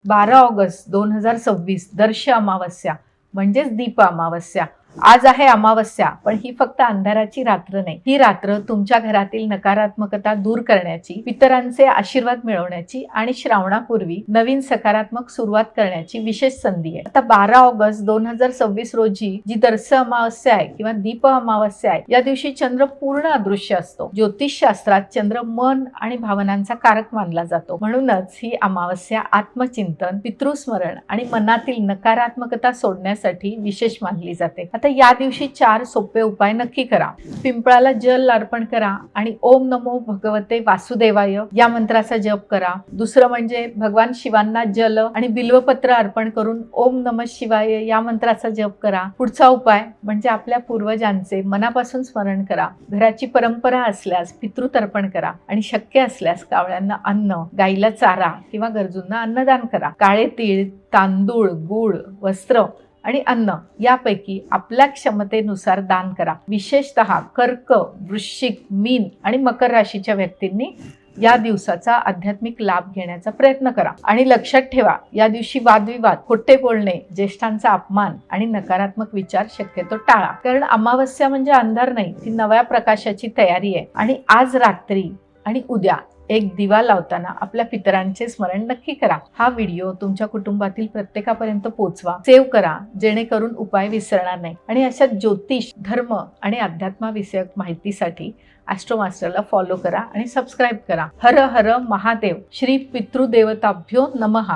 12 August 2026 दर्श अमावस्या म्हणजेच दीप अमावस्या. आज आहे अमावस्या, पण ही फक्त अंधाराची रात्र नाही. ही रात्र तुमच्या घरातील नकारात्मकता दूर करण्याची, पितरांचे आशीर्वाद मिळवण्याची आणि श्रावणापूर्वी नवीन सकारात्मक सुरुवात करण्याची विशेष संधी आहे. आता 12 ऑगस्ट 2026 रोजी जी दर्श अमावस्या आहे किंवा दीप अमावस्या आहे, या दिवशी चंद्र पूर्ण अदृश्य असतो. ज्योतिषशास्त्रात चंद्र मन आणि भावनांचा कारक मानला जातो. म्हणूनच ही अमावस्या आत्मचिंतन, पितृस्मरण आणि मनातील नकारात्मकता सोडण्यासाठी विशेष मानली जाते. आता या दिवशी 4 सोपे उपाय नक्की करा. पिंपळाला जल अर्पण करा आणि ओम नमो भगवते वासुदेवाय या मंत्राचा जप करा. दुसरं म्हणजे भगवान शिवांना जल आणि बिल्वपत्र अर्पण करून ओम नमः शिवाय या मंत्राचा जप करा. पुढचा उपाय म्हणजे आपल्या पूर्वजांचे मनापासून स्मरण करा. घराची परंपरा असल्यास पितृतर्पण करा आणि शक्य असल्यास कावळ्यांना अन्न, गाईला चारा किंवा गरजूंना अन्नदान करा. काळे तीळ, तांदूळ, गूळ, वस्त्र आणि अन्न यापैकी आपल्या क्षमतेनुसार दान करा. विशेषतः कर्क, वृश्चिक, मीन आणि मकर राशीच्या व्यक्तींनी या दिवसाचा आध्यात्मिक लाभ घेण्याचा प्रयत्न करा. आणि लक्षात ठेवा, या दिवशी वादविवाद, खोटे बोलणे, ज्येष्ठांचा अपमान आणि नकारात्मक विचार शक्यतो टाळा. कारण अमावस्या म्हणजे अंधार नाही, ती नव्या प्रकाशाची तयारी आहे. आणि आज रात्री आणि उद्या एक दिवा लावताना आपल्या पितरांचे स्मरण नक्की करा. हा व्हिडिओ तुमच्या कुटुंबातील प्रत्येकापर्यंत पोहोचवा, सेव्ह करा, जेणेकरून उपाय विसरणार नाही. आणि अशा ज्योतिष, धर्म आणि अध्यात्माविषयक माहितीसाठी ॲस्ट्रो मास्टरला फॉलो करा आणि सबस्क्राईब करा. हर हर महादेव. श्री पितृदेवताभ्यो नमः.